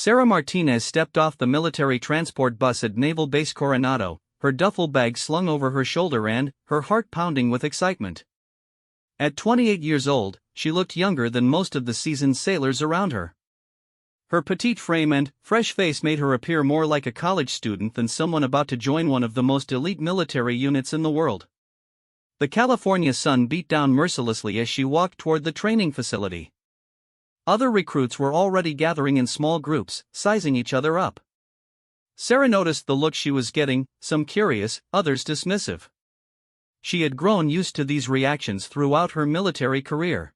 Sarah Martinez stepped off the military transport bus at Naval Base Coronado, her duffel bag slung over her shoulder and her heart pounding with excitement. At 28 years old, she looked younger than most of the seasoned sailors around her. Her petite frame and fresh face made her appear more like a college student than someone about to join one of the most elite military units in the world. The California sun beat down mercilessly as she walked toward the training facility. Other recruits were already gathering in small groups, sizing each other up. Sarah noticed the look she was getting, some curious, others dismissive. She had grown used to these reactions throughout her military career.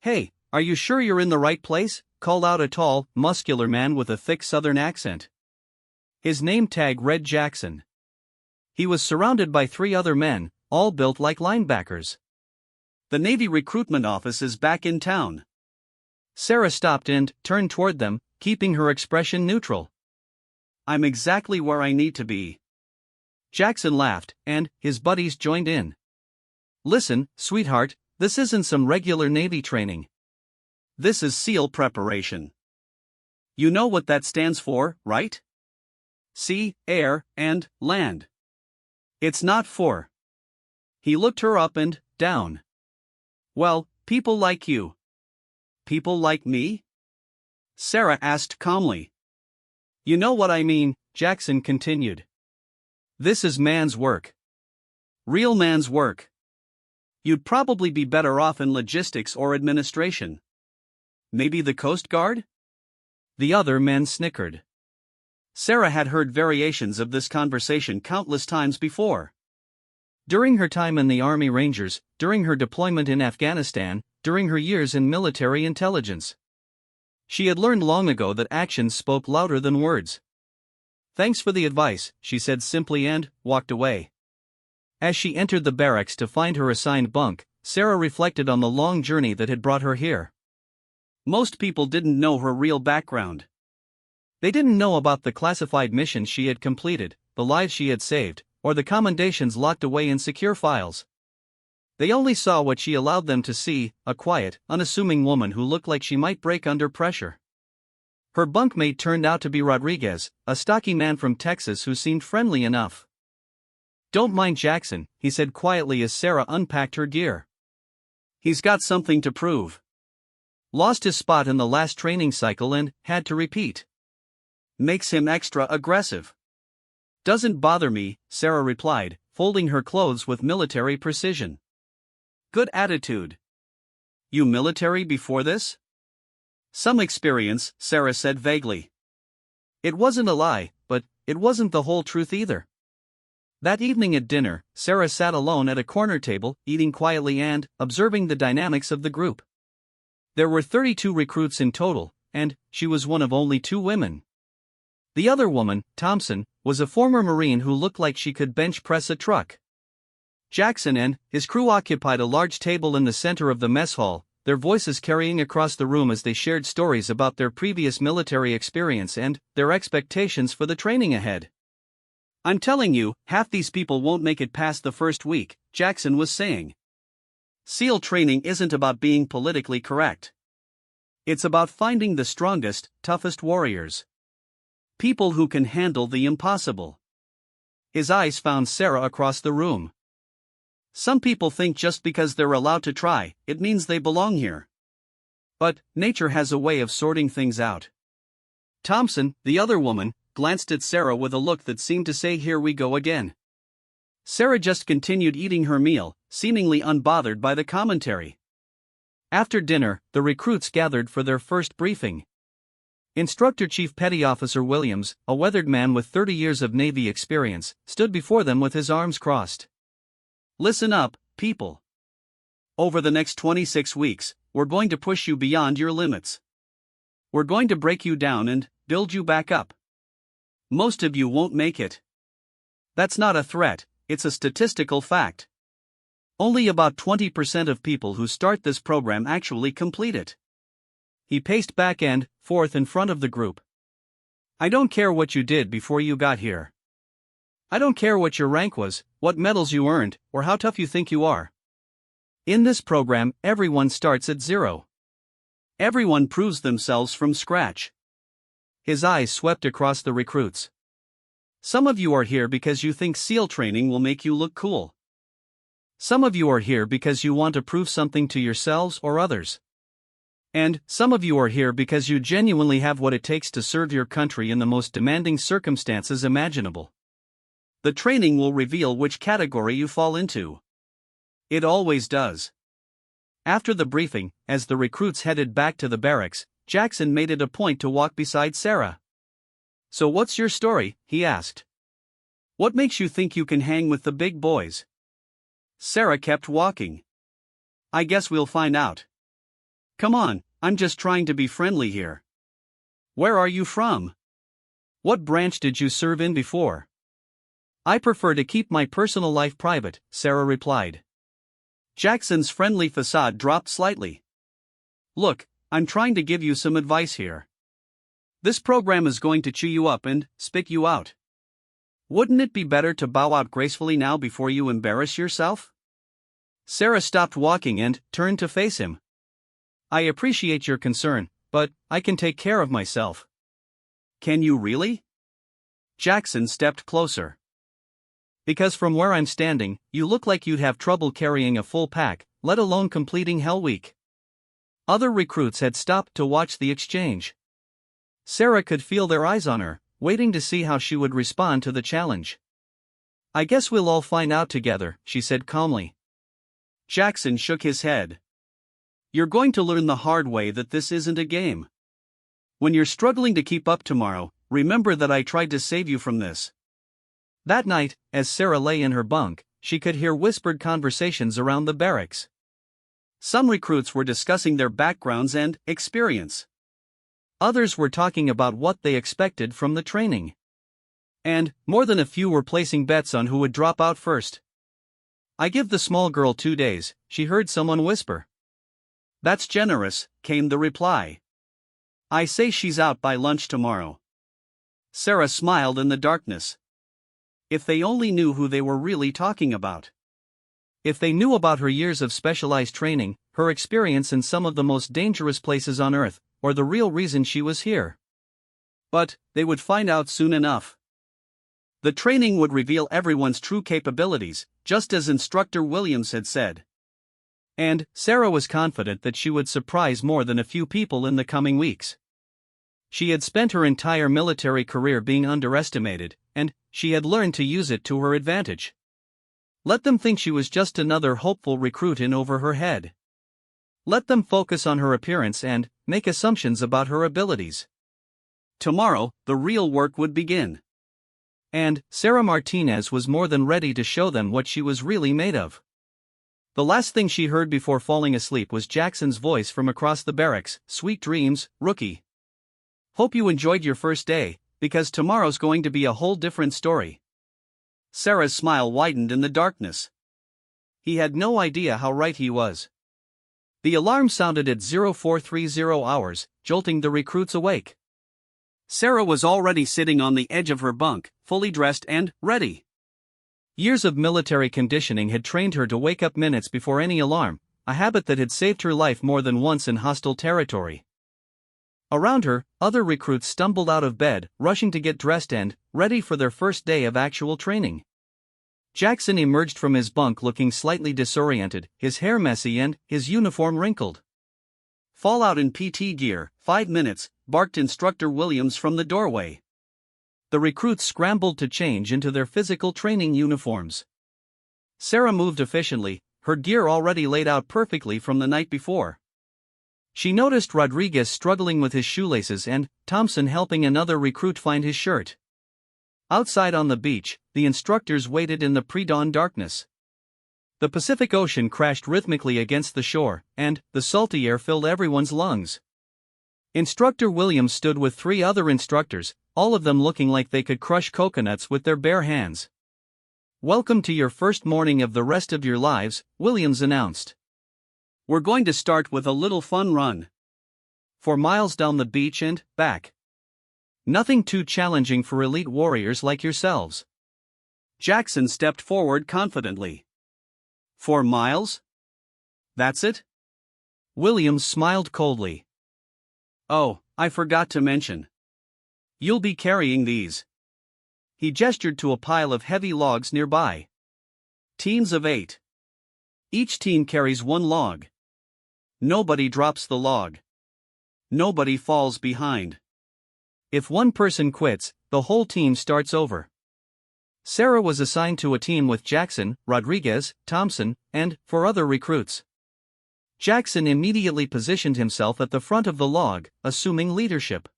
"Hey, are you sure you're in the right place?" called out a tall, muscular man with a thick southern accent. His name tag read Jackson. He was surrounded by 3 other men, all built like linebackers. "The Navy recruitment office is back in town." Sarah stopped and turned toward them, keeping her expression neutral. "I'm exactly where I need to be." Jackson laughed, and his buddies joined in. "Listen, sweetheart, this isn't some regular Navy training. This is SEAL preparation. You know what that stands for, right? Sea, air, and land. It's not for." He looked her up and down. "Well, people like you." "People like me?" Sarah asked calmly. "You know what I mean," Jackson continued. "This is man's work. Real man's work. You'd probably be better off in logistics or administration. Maybe the Coast Guard?" The other men snickered. Sarah had heard variations of this conversation countless times before. During her time in the Army Rangers, during her deployment in Afghanistan, during her years in military intelligence. She had learned long ago that actions spoke louder than words. "Thanks for the advice," she said simply and walked away. As she entered the barracks to find her assigned bunk, Sarah reflected on the long journey that had brought her here. Most people didn't know her real background. They didn't know about the classified missions she had completed, the lives she had saved, or the commendations locked away in secure files. They only saw what she allowed them to see, a quiet, unassuming woman who looked like she might break under pressure. Her bunkmate turned out to be Rodriguez, a stocky man from Texas who seemed friendly enough. "Don't mind Jackson," he said quietly as Sarah unpacked her gear. "He's got something to prove. Lost his spot in the last training cycle and had to repeat. Makes him extra aggressive." "Doesn't bother me," Sarah replied, folding her clothes with military precision. "Good attitude. You military before this?" "Some experience," Sarah said vaguely. It wasn't a lie, but it wasn't the whole truth either. That evening at dinner, Sarah sat alone at a corner table, eating quietly and observing the dynamics of the group. There were 32 recruits in total, and she was one of only 2 women. The other woman, Thompson, was a former Marine who looked like she could bench press a truck. Jackson and his crew occupied a large table in the center of the mess hall, their voices carrying across the room as they shared stories about their previous military experience and their expectations for the training ahead. "I'm telling you, half these people won't make it past the first week," Jackson was saying. "SEAL training isn't about being politically correct. It's about finding the strongest, toughest warriors. People who can handle the impossible." His eyes found Sarah across the room. "Some people think just because they're allowed to try, it means they belong here. But nature has a way of sorting things out." Thompson, the other woman, glanced at Sarah with a look that seemed to say, "Here we go again." Sarah just continued eating her meal, seemingly unbothered by the commentary. After dinner, the recruits gathered for their first briefing. Instructor Chief Petty Officer Williams, a weathered man with 30 years of Navy experience, stood before them with his arms crossed. "Listen up, people. Over the next 26 weeks, we're going to push you beyond your limits. We're going to break you down and build you back up. Most of you won't make it. That's not a threat, it's a statistical fact. Only about 20% of people who start this program actually complete it." He paced back and forth in front of the group. "I don't care what you did before you got here. I don't care what your rank was, what medals you earned, or how tough you think you are. In this program, everyone starts at 0. Everyone proves themselves from scratch. His eyes swept across the recruits. Some of you are here because you think SEAL training will make you look cool. Some of you are here because you want to prove something to yourselves or others. And some of you are here because you genuinely have what it takes to serve your country in the most demanding circumstances imaginable. The training will reveal which category you fall into. It always does. After the briefing, as the recruits headed back to the barracks, Jackson made it a point to walk beside Sarah. "So what's your story?" he asked. "What makes you think you can hang with the big boys?" Sarah kept walking. "I guess we'll find out. Come on, I'm just trying to be friendly here. Where are you from? What branch did you serve in before?" "I prefer to keep my personal life private," Sarah replied. Jackson's friendly facade dropped slightly. "Look, I'm trying to give you some advice here. This program is going to chew you up and spit you out. Wouldn't it be better to bow out gracefully now before you embarrass yourself?" Sarah stopped walking and turned to face him. "I appreciate your concern, but I can take care of myself." "Can you really?" Jackson stepped closer. "Because from where I'm standing, you look like you'd have trouble carrying a full pack, let alone completing Hell Week." Other recruits had stopped to watch the exchange. Sarah could feel their eyes on her, waiting to see how she would respond to the challenge. "I guess we'll all find out together," she said calmly. Jackson shook his head. "You're going to learn the hard way that this isn't a game. When you're struggling to keep up tomorrow, remember that I tried to save you from this." That night, as Sarah lay in her bunk, she could hear whispered conversations around the barracks. Some recruits were discussing their backgrounds and experience. Others were talking about what they expected from the training. And more than a few were placing bets on who would drop out first. "I give the small girl 2 days," she heard someone whisper. "That's generous," came the reply. "I say she's out by lunch tomorrow." Sarah smiled in the darkness. If they only knew who they were really talking about. If they knew about her years of specialized training, her experience in some of the most dangerous places on Earth, or the real reason she was here. But they would find out soon enough. The training would reveal everyone's true capabilities, just as Instructor Williams had said. And Sarah was confident that she would surprise more than a few people in the coming weeks. She had spent her entire military career being underestimated, and she had learned to use it to her advantage. Let them think she was just another hopeful recruit in over her head. Let them focus on her appearance and make assumptions about her abilities. Tomorrow, the real work would begin. And Sarah Martinez was more than ready to show them what she was really made of. The last thing she heard before falling asleep was Jackson's voice from across the barracks, "Sweet dreams, rookie. Hope you enjoyed your first day, because tomorrow's going to be a whole different story." Sarah's smile widened in the darkness. He had no idea how right he was. The alarm sounded at 0430 hours, jolting the recruits awake. Sarah was already sitting on the edge of her bunk, fully dressed and ready. Years of military conditioning had trained her to wake up minutes before any alarm, a habit that had saved her life more than once in hostile territory. Around her, other recruits stumbled out of bed, rushing to get dressed and ready for their first day of actual training. Jackson emerged from his bunk looking slightly disoriented, his hair messy and his uniform wrinkled. "Fall out in PT gear, 5 minutes," barked Instructor Williams from the doorway. The recruits scrambled to change into their physical training uniforms. Sarah moved efficiently, her gear already laid out perfectly from the night before. She noticed Rodriguez struggling with his shoelaces and Thompson helping another recruit find his shirt. Outside on the beach, the instructors waited in the pre-dawn darkness. The Pacific Ocean crashed rhythmically against the shore, and the salty air filled everyone's lungs. Instructor Williams stood with 3 other instructors, all of them looking like they could crush coconuts with their bare hands. "Welcome to your first morning of the rest of your lives," Williams announced. "We're going to start with a little fun run. 4 miles down the beach and back. Nothing too challenging for elite warriors like yourselves." Jackson stepped forward confidently. 4 miles? That's it? Williams smiled coldly. "Oh, I forgot to mention. You'll be carrying these. He gestured to a pile of heavy logs nearby. Teams of 8. Each team carries one log. Nobody drops the log. Nobody falls behind. If one person quits, the whole team starts over. Sarah was assigned to a team with Jackson, Rodriguez, Thompson, and 4 other recruits. Jackson immediately positioned himself at the front of the log, assuming leadership.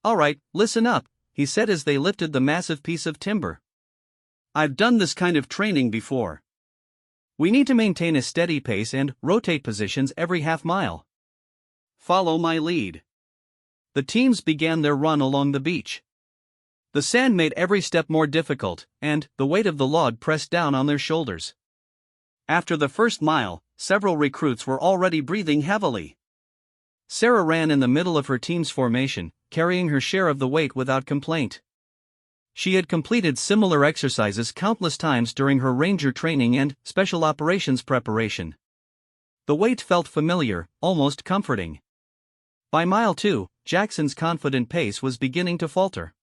"All right, listen up," he said as they lifted the massive piece of timber. "I've done this kind of training before. We need to maintain a steady pace and rotate positions every half mile. Follow my lead." The teams began their run along the beach. The sand made every step more difficult, and the weight of the log pressed down on their shoulders. After the first mile, several recruits were already breathing heavily. Sarah ran in the middle of her team's formation, carrying her share of the weight without complaint. She had completed similar exercises countless times during her ranger training and special operations preparation. The weight felt familiar, almost comforting. By mile 2, Jackson's confident pace was beginning to falter.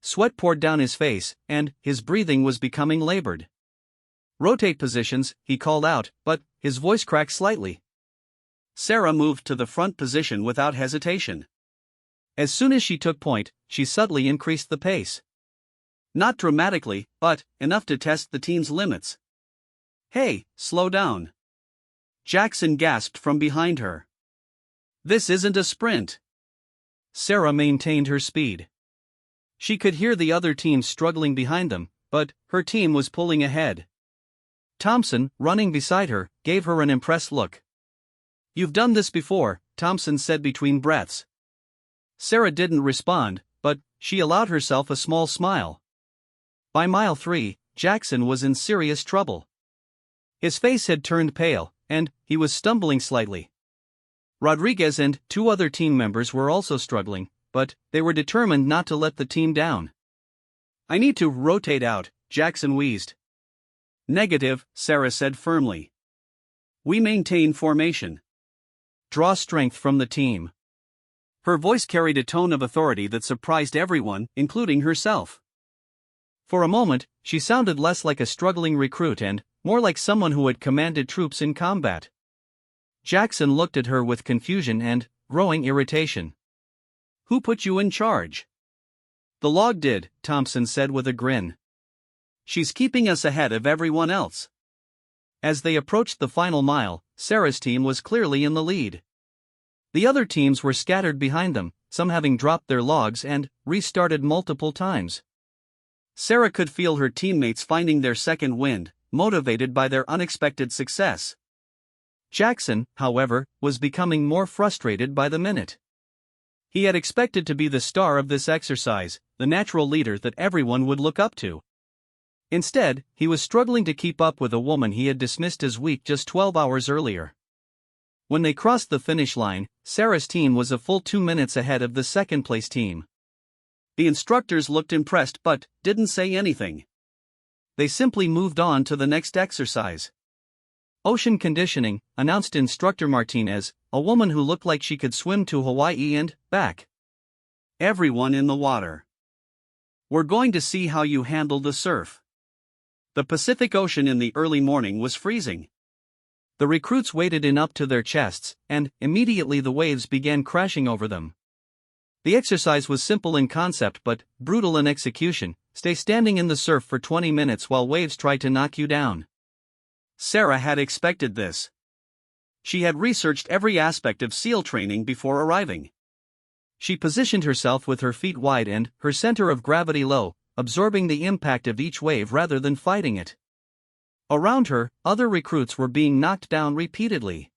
Sweat poured down his face, and his breathing was becoming labored. "Rotate positions," he called out, but his voice cracked slightly. Sarah moved to the front position without hesitation. As soon as she took point, she subtly increased the pace. Not dramatically, but enough to test the team's limits. "Hey, slow down." Jackson gasped from behind her. "This isn't a sprint." Sarah maintained her speed. She could hear the other teams struggling behind them, but her team was pulling ahead. Thompson, running beside her, gave her an impressed look. "You've done this before," Thompson said between breaths. Sarah didn't respond, but she allowed herself a small smile. By mile 3, Jackson was in serious trouble. His face had turned pale, and he was stumbling slightly. Rodriguez and 2 other team members were also struggling, but they were determined not to let the team down. "I need to rotate out," Jackson wheezed. "Negative," Sarah said firmly. "We maintain formation. Draw strength from the team." Her voice carried a tone of authority that surprised everyone, including herself. For a moment, she sounded less like a struggling recruit and more like someone who had commanded troops in combat. Jackson looked at her with confusion and growing irritation. "Who put you in charge?" "The log did," Thompson said with a grin. "She's keeping us ahead of everyone else." As they approached the final mile, Sarah's team was clearly in the lead. The other teams were scattered behind them, some having dropped their logs and restarted multiple times. Sarah could feel her teammates finding their second wind, motivated by their unexpected success. Jackson, however, was becoming more frustrated by the minute. He had expected to be the star of this exercise, the natural leader that everyone would look up to. Instead, he was struggling to keep up with a woman he had dismissed as weak just 12 hours earlier. When they crossed the finish line, Sarah's team was a full 2 minutes ahead of the second-place team. The instructors looked impressed but didn't say anything. They simply moved on to the next exercise. "Ocean conditioning," announced Instructor Martinez, a woman who looked like she could swim to Hawaii and back. "Everyone in the water. We're going to see how you handle the surf." The Pacific Ocean in the early morning was freezing. The recruits waded in up to their chests, and immediately the waves began crashing over them. The exercise was simple in concept but brutal in execution. Stay standing in the surf for 20 minutes while waves try to knock you down. Sarah had expected this. She had researched every aspect of SEAL training before arriving. She positioned herself with her feet wide and her center of gravity low, absorbing the impact of each wave rather than fighting it. Around her, other recruits were being knocked down repeatedly.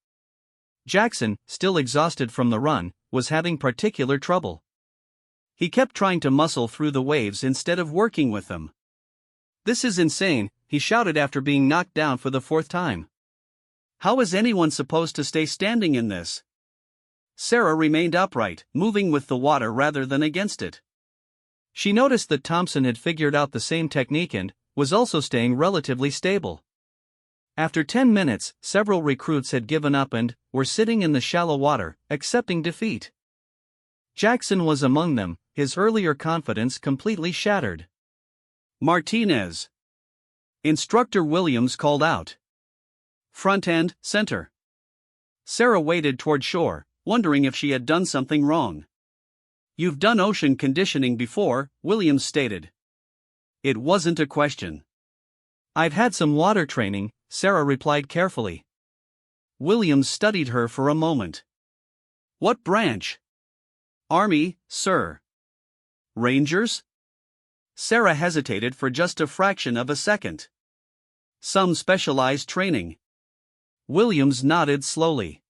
Jackson, still exhausted from the run, was having particular trouble. He kept trying to muscle through the waves instead of working with them. "This is insane," he shouted after being knocked down for the 4th time. "How is anyone supposed to stay standing in this?" Sarah remained upright, moving with the water rather than against it. She noticed that Thompson had figured out the same technique and was also staying relatively stable. After 10 minutes, several recruits had given up and were sitting in the shallow water, accepting defeat. Jackson was among them, his earlier confidence completely shattered. Martinez. Instructor Williams called out. Front end, center. Sarah waded toward shore, wondering if she had done something wrong. You've done ocean conditioning before, Williams stated. It wasn't a question. I've had some water training, Sarah replied carefully. Williams studied her for a moment. What branch? Army, sir. Rangers? Sarah hesitated for just a fraction of a second. Some specialized training. Williams nodded slowly.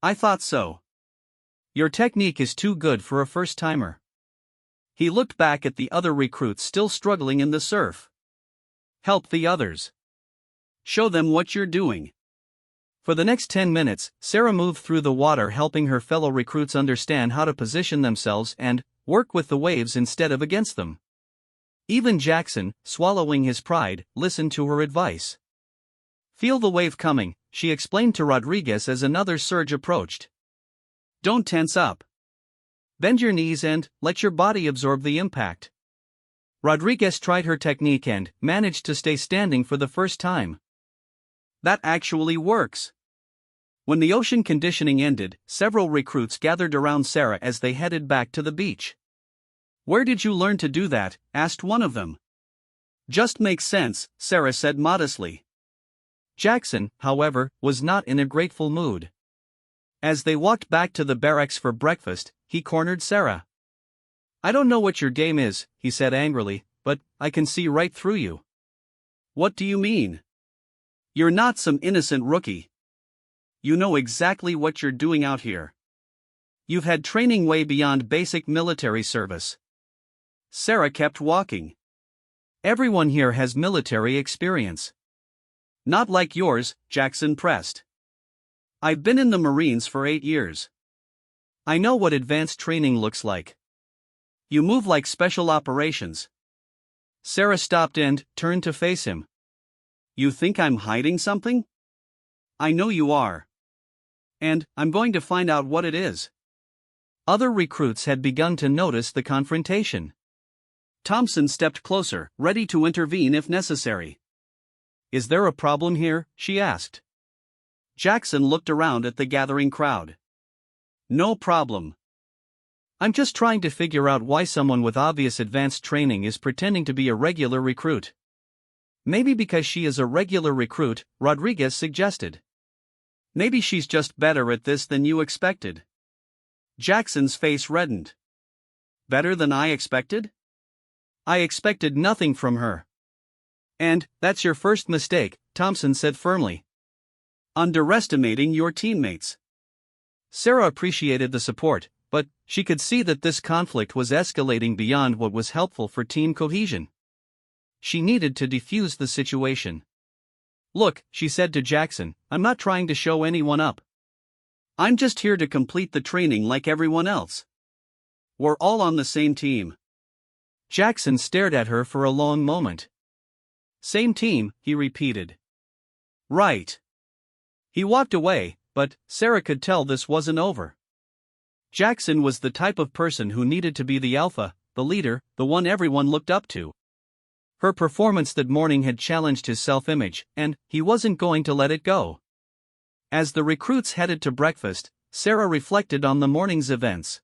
I thought so. Your technique is too good for a first-timer. He looked back at the other recruits still struggling in the surf. Help the others. Show them what you're doing. For the next 10 minutes, Sarah moved through the water helping her fellow recruits understand how to position themselves and work with the waves instead of against them. Even Jackson, swallowing his pride, listened to her advice. Feel the wave coming, she explained to Rodriguez as another surge approached. Don't tense up. Bend your knees and let your body absorb the impact. Rodriguez tried her technique and managed to stay standing for the first time. That actually works. When the ocean conditioning ended, several recruits gathered around Sarah as they headed back to the beach. Where did you learn to do that? Asked one of them. Just makes sense, Sarah said modestly. Jackson, however, was not in a grateful mood. As they walked back to the barracks for breakfast, he cornered Sarah. I don't know what your game is, he said angrily, but I can see right through you. What do you mean? You're not some innocent rookie. You know exactly what you're doing out here. You've had training way beyond basic military service. Sarah kept walking. Everyone here has military experience. Not like yours, Jackson pressed. I've been in the Marines for 8 years. I know what advanced training looks like. You move like special operations. Sarah stopped and turned to face him. You think I'm hiding something? I know you are. And I'm going to find out what it is. Other recruits had begun to notice the confrontation. Thompson stepped closer, ready to intervene if necessary. Is there a problem here? She asked. Jackson looked around at the gathering crowd. No problem. I'm just trying to figure out why someone with obvious advanced training is pretending to be a regular recruit. Maybe because she is a regular recruit, Rodriguez suggested. Maybe she's just better at this than you expected. Jackson's face reddened. Better than I expected? I expected nothing from her. And that's your first mistake, Thompson said firmly. Underestimating your teammates. Sarah appreciated the support, but she could see that this conflict was escalating beyond what was helpful for team cohesion. She needed to defuse the situation. Look, she said to Jackson, I'm not trying to show anyone up. I'm just here to complete the training like everyone else. We're all on the same team. Jackson stared at her for a long moment. Same team, he repeated. Right. He walked away, but Sarah could tell this wasn't over. Jackson was the type of person who needed to be the alpha, the leader, the one everyone looked up to. Her performance that morning had challenged his self-image, and he wasn't going to let it go. As the recruits headed to breakfast, Sarah reflected on the morning's events.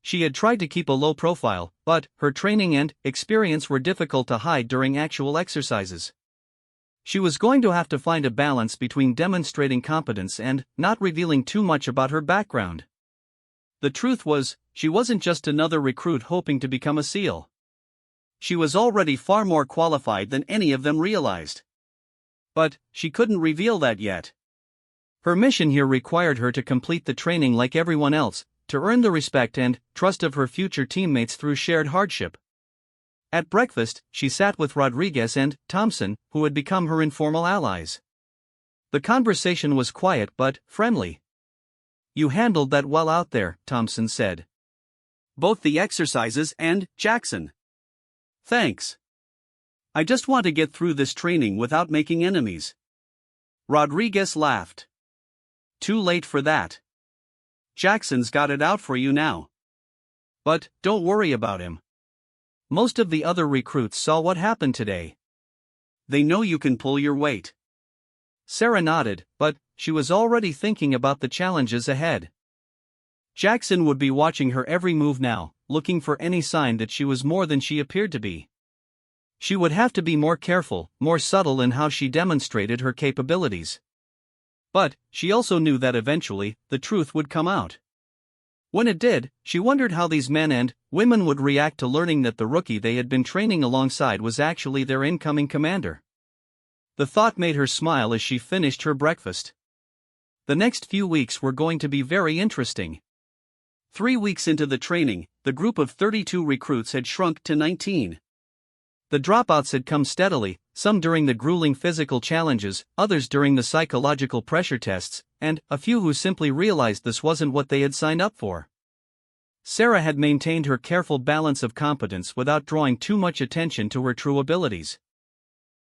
She had tried to keep a low profile, but her training and experience were difficult to hide during actual exercises. She was going to have to find a balance between demonstrating competence and not revealing too much about her background. The truth was, she wasn't just another recruit hoping to become a SEAL. She was already far more qualified than any of them realized. But she couldn't reveal that yet. Her mission here required her to complete the training like everyone else, to earn the respect and trust of her future teammates through shared hardship. At breakfast, she sat with Rodriguez and Thompson, who had become her informal allies. The conversation was quiet but friendly. You handled that well out there, Thompson said. Both the exercises and Jackson. Thanks. I just want to get through this training without making enemies. Rodriguez laughed. Too late for that. Jackson's got it out for you now. But don't worry about him. Most of the other recruits saw what happened today. They know you can pull your weight. Sarah nodded, but she was already thinking about the challenges ahead. Jackson would be watching her every move now, looking for any sign that she was more than she appeared to be. She would have to be more careful, more subtle in how she demonstrated her capabilities. But she also knew that eventually, the truth would come out. When it did, she wondered how these men and women would react to learning that the rookie they had been training alongside was actually their incoming commander. The thought made her smile as she finished her breakfast. The next few weeks were going to be very interesting. 3 weeks into the training, the group of 32 recruits had shrunk to 19. The dropouts had come steadily, some during the grueling physical challenges, others during the psychological pressure tests, and a few who simply realized this wasn't what they had signed up for. Sarah had maintained her careful balance of competence without drawing too much attention to her true abilities.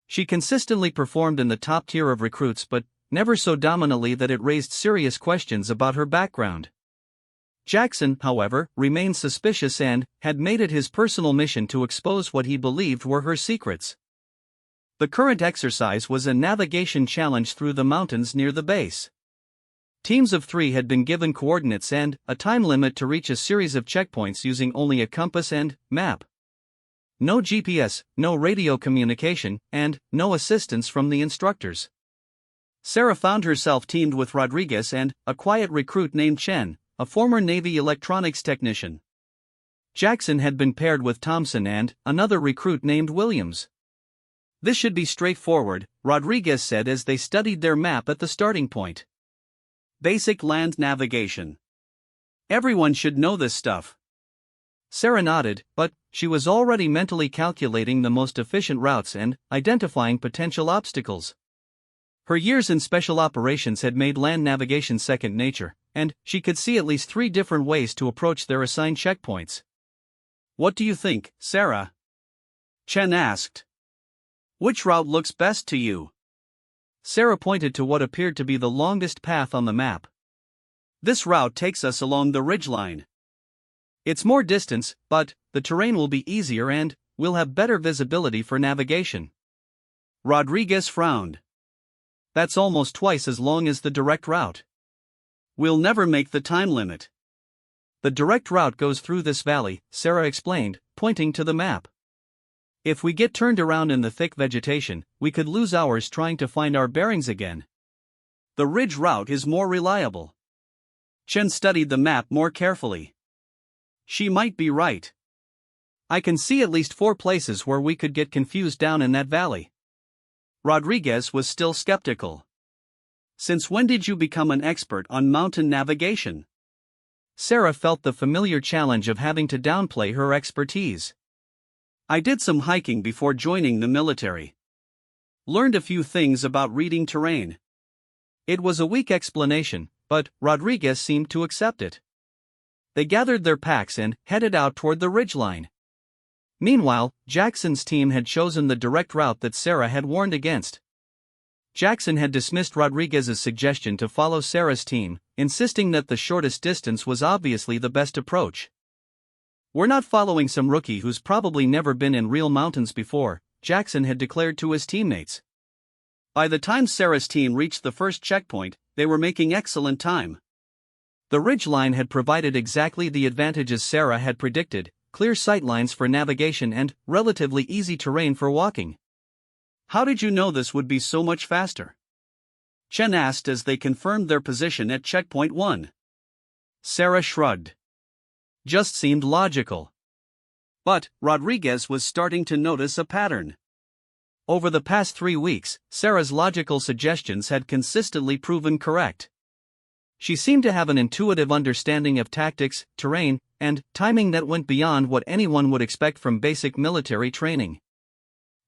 She consistently performed in the top tier of recruits, but never so dominantly that it raised serious questions about her background. Jackson, however, remained suspicious and had made it his personal mission to expose what he believed were her secrets. The current exercise was a navigation challenge through the mountains near the base. Teams of 3 had been given coordinates and a time limit to reach a series of checkpoints using only a compass and map. No GPS, no radio communication, and no assistance from the instructors. Sarah found herself teamed with Rodriguez and a quiet recruit named Chen, a former Navy electronics technician. Jackson had been paired with Thompson and another recruit named Williams. This should be straightforward, Rodriguez said as they studied their map at the starting point. Basic land navigation. Everyone should know this stuff. Sarah nodded, but she was already mentally calculating the most efficient routes and identifying potential obstacles. Her years in special operations had made land navigation second nature, and she could see at least 3 different ways to approach their assigned checkpoints. What do you think, Sarah? Chen asked. Which route looks best to you? Sarah pointed to what appeared to be the longest path on the map. This route takes us along the ridgeline. It's more distance, but the terrain will be easier and we'll have better visibility for navigation. Rodriguez frowned. That's almost twice as long as the direct route. We'll never make the time limit. The direct route goes through this valley, Sarah explained, pointing to the map. If we get turned around in the thick vegetation, we could lose hours trying to find our bearings again. The ridge route is more reliable. Chen studied the map more carefully. She might be right. I can see at least 4 places where we could get confused down in that valley. Rodriguez was still skeptical. Since when did you become an expert on mountain navigation? Sarah felt the familiar challenge of having to downplay her expertise. I did some hiking before joining the military. Learned a few things about reading terrain. It was a weak explanation, but Rodriguez seemed to accept it. They gathered their packs and headed out toward the ridgeline. Meanwhile, Jackson's team had chosen the direct route that Sarah had warned against. Jackson had dismissed Rodriguez's suggestion to follow Sarah's team, insisting that the shortest distance was obviously the best approach. We're not following some rookie who's probably never been in real mountains before, Jackson had declared to his teammates. By the time Sarah's team reached the first checkpoint, they were making excellent time. The ridgeline had provided exactly the advantages Sarah had predicted: clear sightlines for navigation and relatively easy terrain for walking. How did you know this would be so much faster? Chen asked as they confirmed their position at checkpoint 1. Sarah shrugged. Just seemed logical. But Rodriguez was starting to notice a pattern. Over the past 3 weeks, Sarah's logical suggestions had consistently proven correct. She seemed to have an intuitive understanding of tactics, terrain, and timing that went beyond what anyone would expect from basic military training.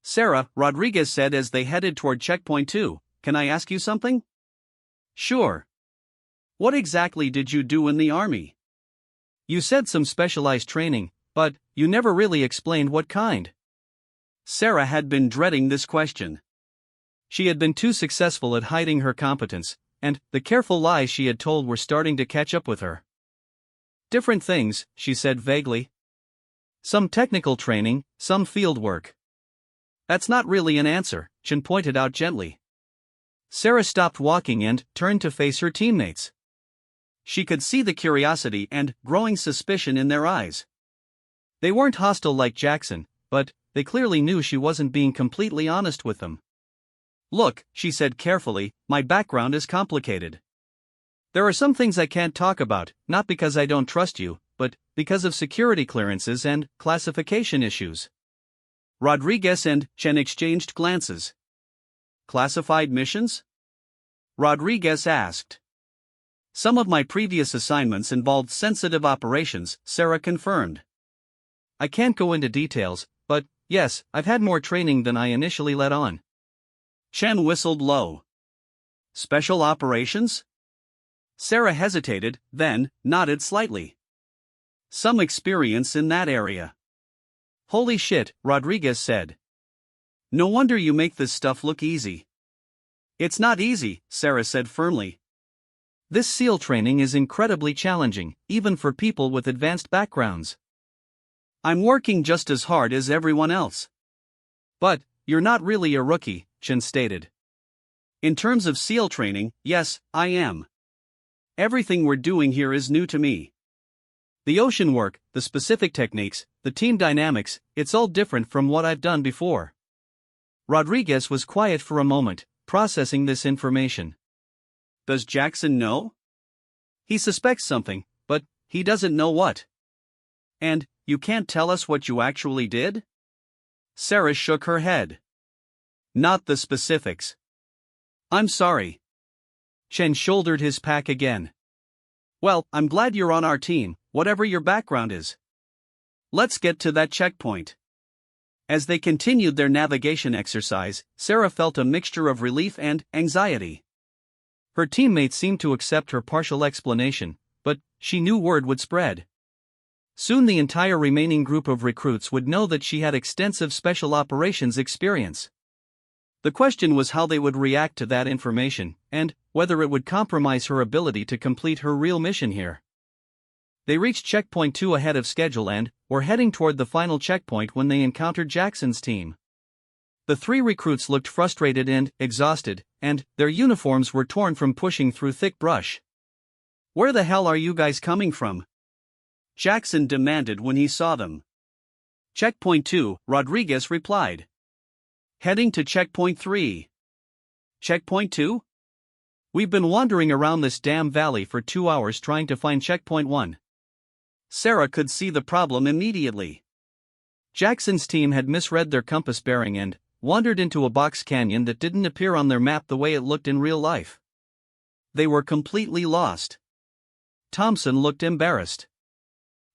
Sarah, Rodriguez said as they headed toward checkpoint 2, can I ask you something? Sure. What exactly did you do in the army? You said some specialized training, but you never really explained what kind. Sarah had been dreading this question. She had been too successful at hiding her competence, and the careful lies she had told were starting to catch up with her. Different things, she said vaguely. Some technical training, some field work. That's not really an answer, Chen pointed out gently. Sarah stopped walking and turned to face her teammates. She could see the curiosity and growing suspicion in their eyes. They weren't hostile like Jackson, but they clearly knew she wasn't being completely honest with them. Look, she said carefully, my background is complicated. There are some things I can't talk about, not because I don't trust you, but because of security clearances and classification issues. Rodriguez and Chen exchanged glances. Classified missions? Rodriguez asked. Some of my previous assignments involved sensitive operations, Sarah confirmed. I can't go into details, but yes, I've had more training than I initially let on. Chen whistled low. Special operations? Sarah hesitated, then nodded slightly. Some experience in that area. Holy shit, Rodriguez said. No wonder you make this stuff look easy. It's not easy, Sarah said firmly. This SEAL training is incredibly challenging, even for people with advanced backgrounds. I'm working just as hard as everyone else. But you're not really a rookie, Chen stated. In terms of SEAL training, yes, I am. Everything we're doing here is new to me. The ocean work, the specific techniques, the team dynamics, it's all different from what I've done before. Rodriguez was quiet for a moment, processing this information. Does Jackson know? He suspects something, but he doesn't know what. And you can't tell us what you actually did? Sarah shook her head. Not the specifics. I'm sorry. Chen shouldered his pack again. Well, I'm glad you're on our team, whatever your background is. Let's get to that checkpoint. As they continued their navigation exercise, Sarah felt a mixture of relief and anxiety. Her teammates seemed to accept her partial explanation, but she knew word would spread. Soon the entire remaining group of recruits would know that she had extensive special operations experience. The question was how they would react to that information, and whether it would compromise her ability to complete her real mission here. They reached checkpoint 2 ahead of schedule and were heading toward the final checkpoint when they encountered Jackson's team. The 3 recruits looked frustrated and exhausted, and their uniforms were torn from pushing through thick brush. Where the hell are you guys coming from? Jackson demanded when he saw them. Checkpoint 2, Rodriguez replied. Heading to checkpoint 3. Checkpoint 2? We've been wandering around this damn valley for 2 hours trying to find checkpoint 1. Sarah could see the problem immediately. Jackson's team had misread their compass bearing and wandered into a box canyon that didn't appear on their map the way it looked in real life. They were completely lost. Thompson looked embarrassed.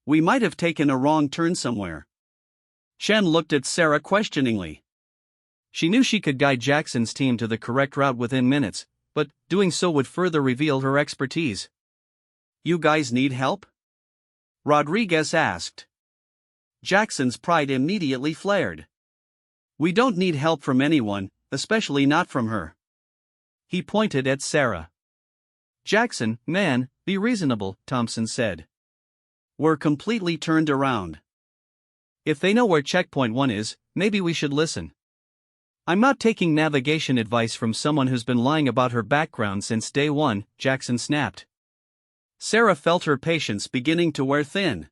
We might have taken a wrong turn somewhere. Chen looked at Sarah questioningly. She knew she could guide Jackson's team to the correct route within minutes, but doing so would further reveal her expertise. You guys need help? Rodriguez asked. Jackson's pride immediately flared. We don't need help from anyone, especially not from her. He pointed at Sarah. Jackson, man, be reasonable, Thompson said. We're completely turned around. If they know where checkpoint 1 is, maybe we should listen. I'm not taking navigation advice from someone who's been lying about her background since day 1, Jackson snapped. Sarah felt her patience beginning to wear thin.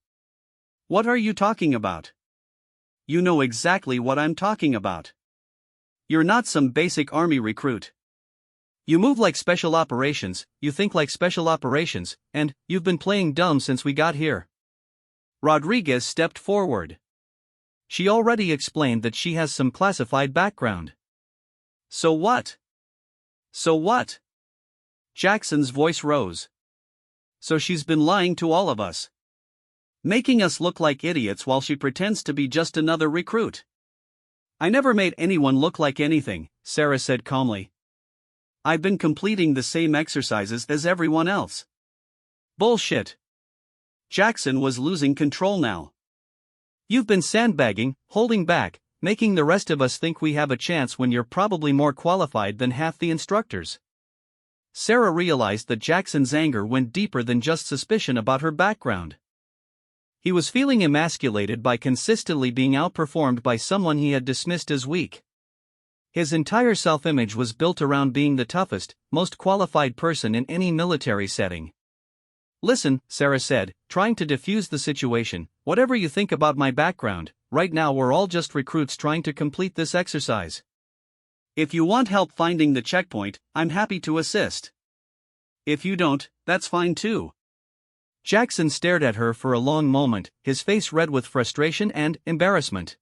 What are you talking about? You know exactly what I'm talking about. You're not some basic army recruit. You move like special operations, you think like special operations, and you've been playing dumb since we got here. Rodriguez stepped forward. She already explained that she has some classified background. So what? So what? Jackson's voice rose. So she's been lying to all of us. Making us look like idiots while she pretends to be just another recruit. I never made anyone look like anything, Sarah said calmly. I've been completing the same exercises as everyone else. Bullshit. Jackson was losing control now. You've been sandbagging, holding back, making the rest of us think we have a chance when you're probably more qualified than half the instructors. Sarah realized that Jackson's anger went deeper than just suspicion about her background. He was feeling emasculated by consistently being outperformed by someone he had dismissed as weak. His entire self-image was built around being the toughest, most qualified person in any military setting. "Listen," Sarah said, trying to diffuse the situation, "whatever you think about my background, right now we're all just recruits trying to complete this exercise. If you want help finding the checkpoint, I'm happy to assist. If you don't, that's fine too." Jackson stared at her for a long moment, his face red with frustration and embarrassment.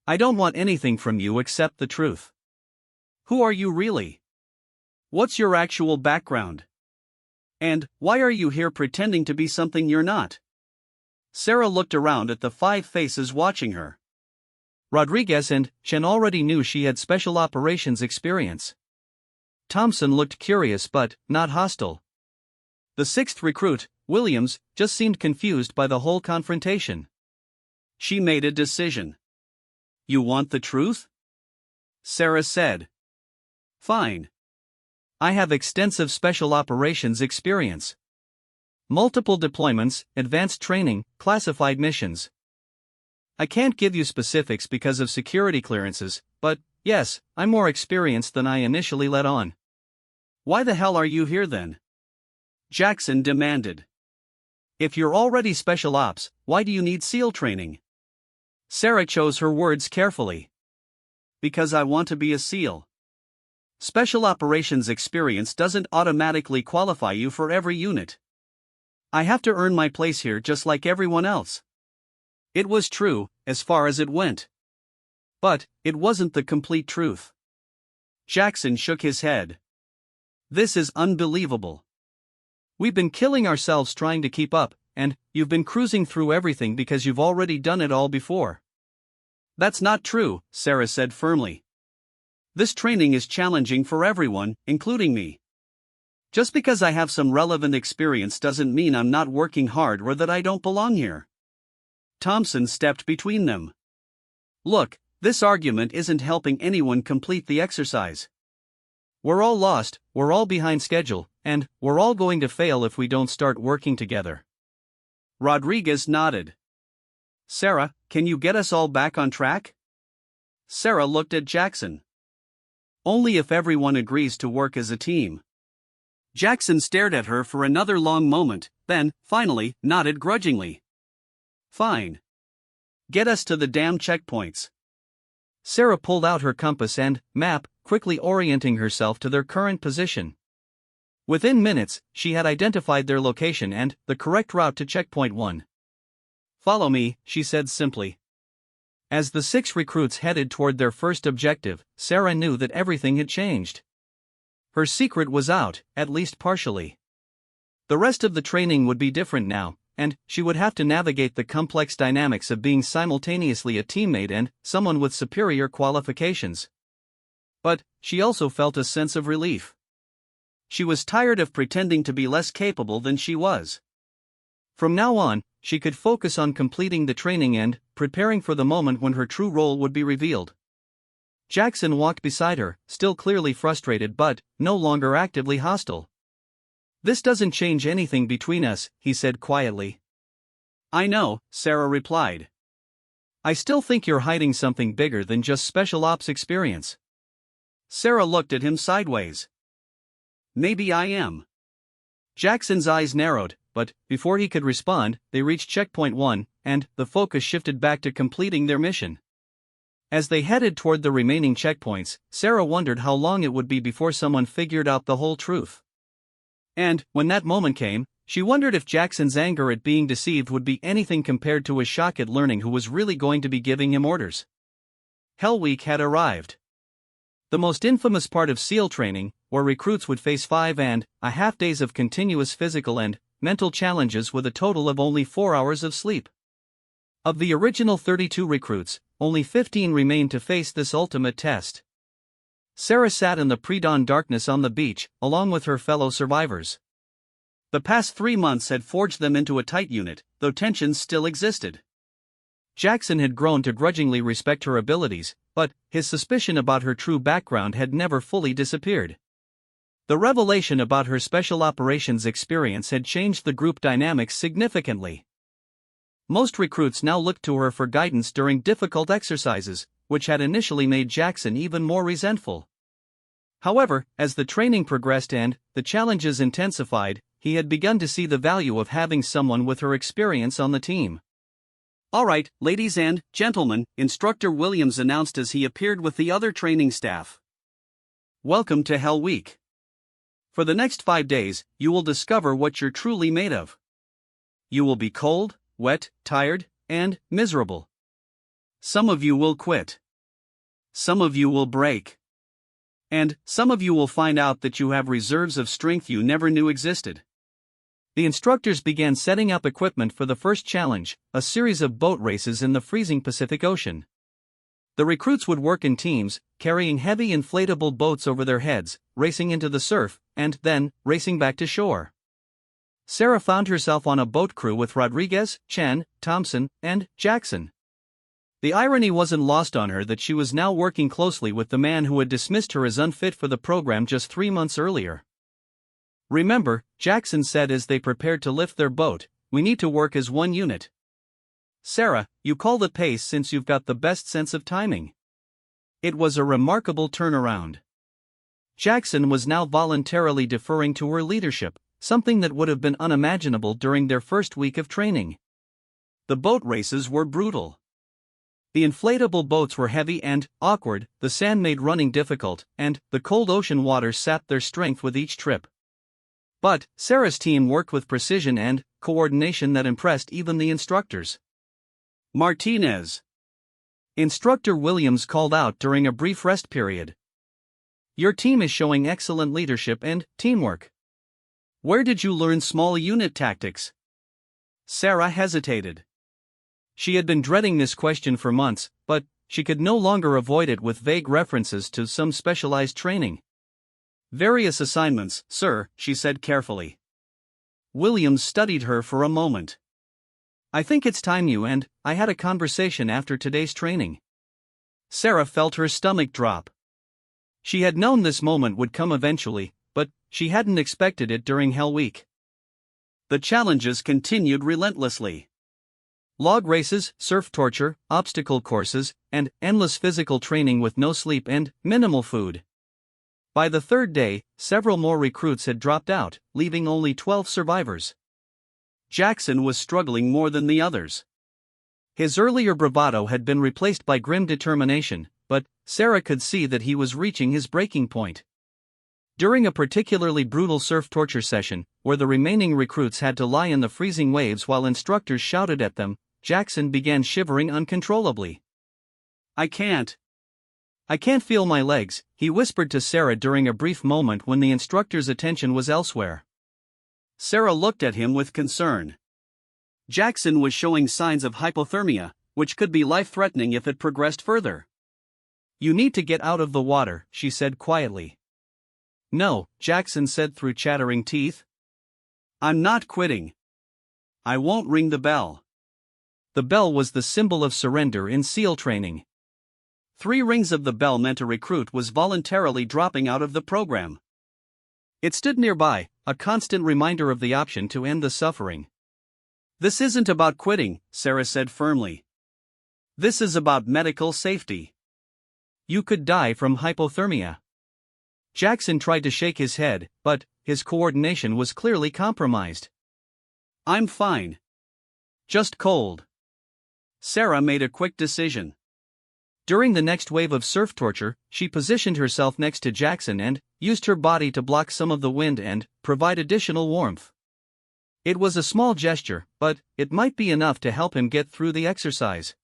"I don't want anything from you except the truth. Who are you really? What's your actual background? And why are you here pretending to be something you're not?" Sarah looked around at the 5 faces watching her. Rodriguez and Chen already knew she had special operations experience. Thompson looked curious but not hostile. The 6th recruit, Williams, just seemed confused by the whole confrontation. She made a decision. "You want the truth?" Sarah said. "Fine. I have extensive special operations experience. Multiple deployments, advanced training, classified missions. I can't give you specifics because of security clearances, but, yes, I'm more experienced than I initially let on." "Why the hell are you here then?" Jackson demanded. "If you're already special ops, why do you need SEAL training?" Sarah chose her words carefully. "Because I want to be a SEAL. Special operations experience doesn't automatically qualify you for every unit. I have to earn my place here just like everyone else." It was true, as far as it went. But it wasn't the complete truth. Jackson shook his head. "This is unbelievable. We've been killing ourselves trying to keep up, and you've been cruising through everything because you've already done it all before." "That's not true," Sarah said firmly. "This training is challenging for everyone, including me. Just because I have some relevant experience doesn't mean I'm not working hard or that I don't belong here." Thompson stepped between them. "Look, this argument isn't helping anyone complete the exercise. We're all lost, we're all behind schedule, and we're all going to fail if we don't start working together." Rodriguez nodded. "Sarah, can you get us all back on track?" Sarah looked at Jackson. "Only if everyone agrees to work as a team." Jackson stared at her for another long moment, then, finally, nodded grudgingly. "Fine. Get us to the damn checkpoints." Sarah pulled out her compass and map, quickly orienting herself to their current position. Within minutes, she had identified their location and the correct route to checkpoint 1. "Follow me," she said simply. As the 6 recruits headed toward their first objective, Sarah knew that everything had changed. Her secret was out, at least partially. The rest of the training would be different now, and she would have to navigate the complex dynamics of being simultaneously a teammate and someone with superior qualifications. But she also felt a sense of relief. She was tired of pretending to be less capable than she was. From now on, she could focus on completing the training and preparing for the moment when her true role would be revealed. Jackson walked beside her, still clearly frustrated but no longer actively hostile. "This doesn't change anything between us," he said quietly. "I know," Sarah replied. "I still think you're hiding something bigger than just special ops experience." Sarah looked at him sideways. "Maybe I am." Jackson's eyes narrowed, but before he could respond, they reached checkpoint 1, and the focus shifted back to completing their mission. As they headed toward the remaining checkpoints, Sarah wondered how long it would be before someone figured out the whole truth. And, when that moment came, she wondered if Jackson's anger at being deceived would be anything compared to his shock at learning who was really going to be giving him orders. Hell Week had arrived. The most infamous part of SEAL training, where recruits would face 5.5 days of continuous physical and mental challenges with a total of only 4 hours of sleep. Of the original 32 recruits, only 15 remained to face this ultimate test. Sarah sat in the pre-dawn darkness on the beach, along with her fellow survivors. The past 3 months had forged them into a tight unit, though tensions still existed. Jackson had grown to grudgingly respect her abilities, but his suspicion about her true background had never fully disappeared. The revelation about her special operations experience had changed the group dynamics significantly. Most recruits now looked to her for guidance during difficult exercises, which had initially made Jackson even more resentful. However, as the training progressed and the challenges intensified, he had begun to see the value of having someone with her experience on the team. "All right, ladies and gentlemen," Instructor Williams announced as he appeared with the other training staff. "Welcome to Hell Week. For the next 5 days, you will discover what you're truly made of. You will be cold, wet, tired, and miserable. Some of you will quit. Some of you will break. And some of you will find out that you have reserves of strength you never knew existed." The instructors began setting up equipment for the first challenge, a series of boat races in the freezing Pacific Ocean. The recruits would work in teams, carrying heavy inflatable boats over their heads, racing into the surf, and then racing back to shore. Sarah found herself on a boat crew with Rodriguez, Chen, Thompson, and Jackson. The irony wasn't lost on her that she was now working closely with the man who had dismissed her as unfit for the program just 3 months earlier. "Remember," Jackson said as they prepared to lift their boat, "we need to work as one unit. Sarah, you call the pace since you've got the best sense of timing." It was a remarkable turnaround. Jackson was now voluntarily deferring to her leadership, something that would have been unimaginable during their first week of training. The boat races were brutal. The inflatable boats were heavy and awkward, the sand made running difficult, and the cold ocean water sapped their strength with each trip. But Sarah's team worked with precision and coordination that impressed even the instructors. "Martinez," Instructor Williams called out during a brief rest period. "Your team is showing excellent leadership and teamwork. Where did you learn small unit tactics?" Sarah hesitated. She had been dreading this question for months, but she could no longer avoid it with vague references to some specialized training. "Various assignments, sir," she said carefully. Williams studied her for a moment. "I think it's time you and I had a conversation after today's training." Sarah felt her stomach drop. She had known this moment would come eventually, but she hadn't expected it during Hell Week. The challenges continued relentlessly. Log races, surf torture, obstacle courses, and endless physical training with no sleep and minimal food. By the third day, several more recruits had dropped out, leaving only 12 survivors. Jackson was struggling more than the others. His earlier bravado had been replaced by grim determination, but Sarah could see that he was reaching his breaking point. During a particularly brutal surf torture session, where the remaining recruits had to lie in the freezing waves while instructors shouted at them, Jackson began shivering uncontrollably. I can't feel my legs," he whispered to Sarah during a brief moment when the instructor's attention was elsewhere. Sarah looked at him with concern. Jackson was showing signs of hypothermia, which could be life-threatening if it progressed further. "You need to get out of the water," she said quietly. "No," Jackson said through chattering teeth. "I'm not quitting. I won't ring the bell." The bell was the symbol of surrender in SEAL training. 3 rings of the bell meant a recruit was voluntarily dropping out of the program. It stood nearby, a constant reminder of the option to end the suffering. "This isn't about quitting," Sarah said firmly. "This is about medical safety. You could die from hypothermia." Jackson tried to shake his head, but his coordination was clearly compromised. "I'm fine. Just cold." Sarah made a quick decision. During the next wave of surf torture, she positioned herself next to Jackson and used her body to block some of the wind and provide additional warmth. It was a small gesture, but it might be enough to help him get through the exercise.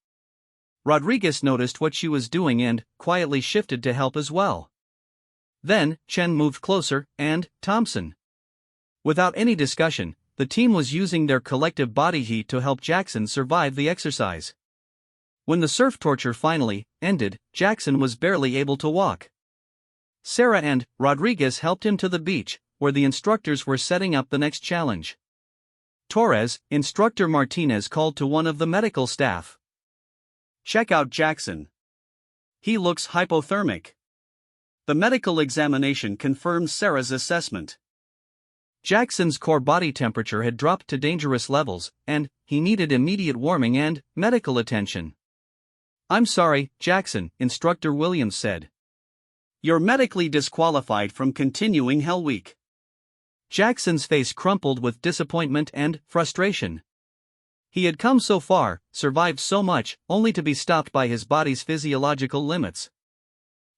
Rodriguez noticed what she was doing and quietly shifted to help as well. Then, Chen moved closer, and Thompson. Without any discussion, the team was using their collective body heat to help Jackson survive the exercise. When the surf torture finally ended, Jackson was barely able to walk. Sarah and Rodriguez helped him to the beach, where the instructors were setting up the next challenge. Torres, Instructor Martinez called to one of the medical staff. "Check out Jackson. He looks hypothermic." The medical examination confirmed Sarah's assessment. Jackson's core body temperature had dropped to dangerous levels, and he needed immediate warming and medical attention. "I'm sorry, Jackson," Instructor Williams said. "You're medically disqualified from continuing Hell Week." Jackson's face crumpled with disappointment and frustration. He had come so far, survived so much, only to be stopped by his body's physiological limits.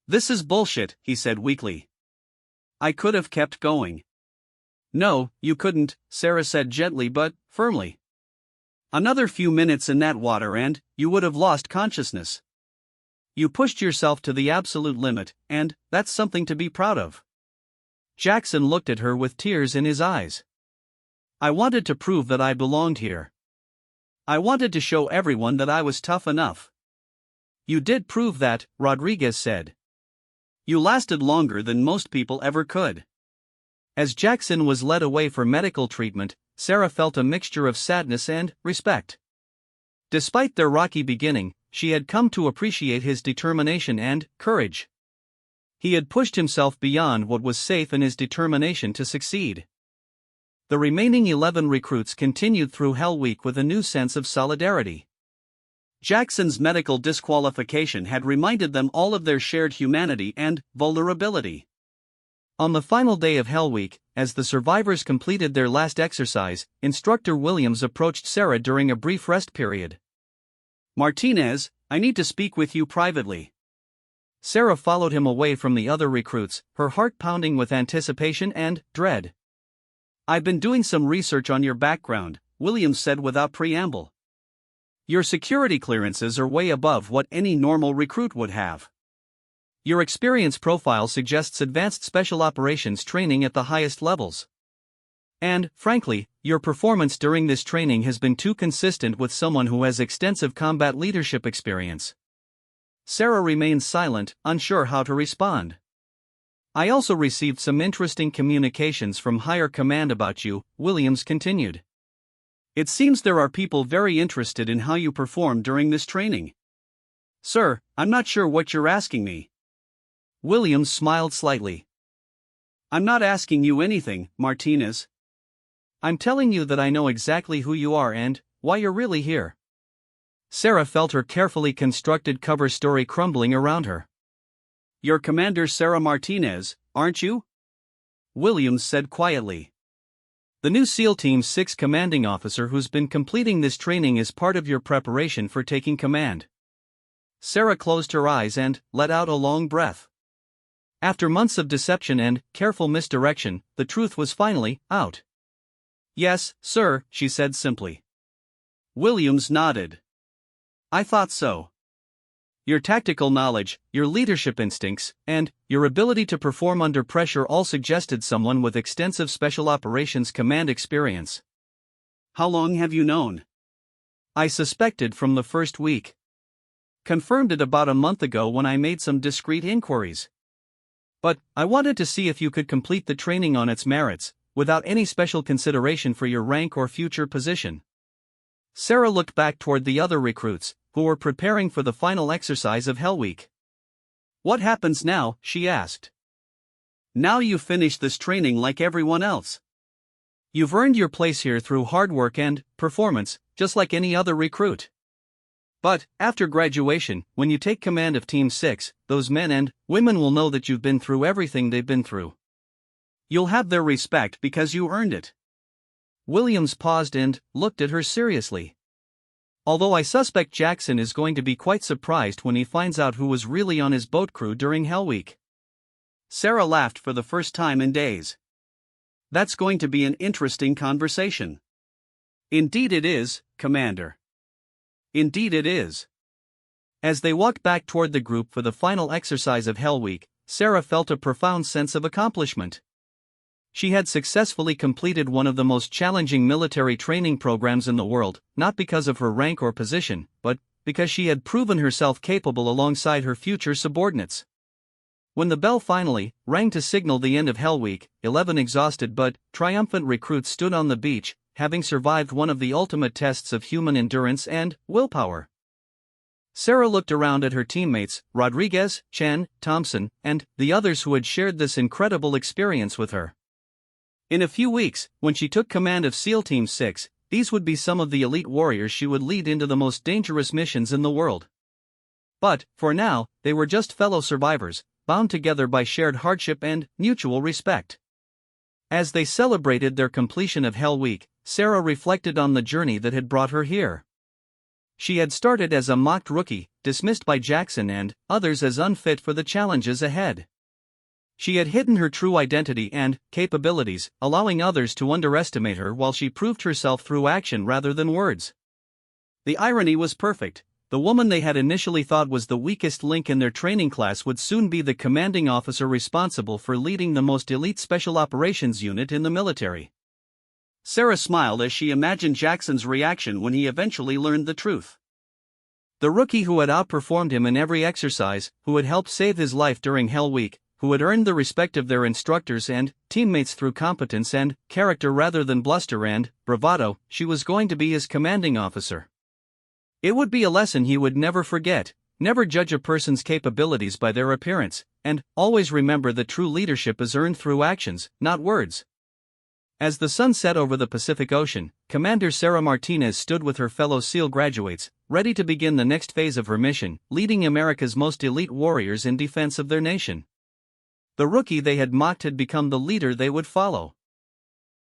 "This is bullshit," he said weakly. "I could have kept going." "No, you couldn't," Sarah said gently but firmly. "Another few minutes in that water and you would have lost consciousness. You pushed yourself to the absolute limit, and that's something to be proud of." Jackson looked at her with tears in his eyes. "I wanted to prove that I belonged here. I wanted to show everyone that I was tough enough." "You did prove that," Rodriguez said. "You lasted longer than most people ever could." As Jackson was led away for medical treatment, Sarah felt a mixture of sadness and respect. Despite their rocky beginning, she had come to appreciate his determination and courage. He had pushed himself beyond what was safe in his determination to succeed. The remaining 11 recruits continued through Hell Week with a new sense of solidarity. Jackson's medical disqualification had reminded them all of their shared humanity and vulnerability. On the final day of Hell Week, as the survivors completed their last exercise, Instructor Williams approached Sarah during a brief rest period. "Martinez, I need to speak with you privately." Sarah followed him away from the other recruits, her heart pounding with anticipation and dread. "I've been doing some research on your background," Williams said without preamble. "Your security clearances are way above what any normal recruit would have. Your experience profile suggests advanced special operations training at the highest levels. And, frankly, your performance during this training has been too consistent with someone who has extensive combat leadership experience." Sarah remained silent, unsure how to respond. "I also received some interesting communications from higher command about you," Williams continued. "It seems there are people very interested in how you perform during this training." "Sir, I'm not sure what you're asking me." Williams smiled slightly. "I'm not asking you anything, Martinez. I'm telling you that I know exactly who you are and why you're really here." Sarah felt her carefully constructed cover story crumbling around her. "You're Commander Sarah Martinez, aren't you?" Williams said quietly. "The new SEAL Team's 6th commanding officer who's been completing this training is part of your preparation for taking command." Sarah closed her eyes and let out a long breath. After months of deception and careful misdirection, the truth was finally out. "Yes, sir," she said simply. Williams nodded. "I thought so. Your tactical knowledge, your leadership instincts, and your ability to perform under pressure all suggested someone with extensive special operations command experience." "How long have you known?" "I suspected from the first week. Confirmed it about a month ago when I made some discreet inquiries. But I wanted to see if you could complete the training on its merits, without any special consideration for your rank or future position." Sarah looked back toward the other recruits, who were preparing for the final exercise of Hell Week. "What happens now?" she asked. "Now you finish this training like everyone else. You've earned your place here through hard work and performance, just like any other recruit. But, after graduation, when you take command of Team 6, those men and women will know that you've been through everything they've been through. You'll have their respect because you earned it." Williams paused and looked at her seriously. "Although I suspect Jackson is going to be quite surprised when he finds out who was really on his boat crew during Hell Week." Sarah laughed for the first time in days. "That's going to be an interesting conversation." "Indeed it is, Commander. Indeed it is." As they walked back toward the group for the final exercise of Hell Week, Sarah felt a profound sense of accomplishment. She had successfully completed one of the most challenging military training programs in the world, not because of her rank or position, but because she had proven herself capable alongside her future subordinates. When the bell finally rang to signal the end of Hell Week, 11 exhausted but triumphant recruits stood on the beach, having survived one of the ultimate tests of human endurance and willpower. Sarah looked around at her teammates, Rodriguez, Chen, Thompson, and the others who had shared this incredible experience with her. In a few weeks, when she took command of SEAL Team 6, these would be some of the elite warriors she would lead into the most dangerous missions in the world. But, for now, they were just fellow survivors, bound together by shared hardship and mutual respect. As they celebrated their completion of Hell Week, Sarah reflected on the journey that had brought her here. She had started as a mocked rookie, dismissed by Jackson and others as unfit for the challenges ahead. She had hidden her true identity and capabilities, allowing others to underestimate her while she proved herself through action rather than words. The irony was perfect. The woman they had initially thought was the weakest link in their training class would soon be the commanding officer responsible for leading the most elite special operations unit in the military. Sarah smiled as she imagined Jackson's reaction when he eventually learned the truth. The rookie who had outperformed him in every exercise, who had helped save his life during Hell Week, who had earned the respect of their instructors and teammates through competence and character rather than bluster and bravado, she was going to be his commanding officer. It would be a lesson he would never forget: never judge a person's capabilities by their appearance, and always remember that true leadership is earned through actions, not words. As the sun set over the Pacific Ocean, Commander Sarah Martinez stood with her fellow SEAL graduates, ready to begin the next phase of her mission, leading America's most elite warriors in defense of their nation. The rookie they had mocked had become the leader they would follow.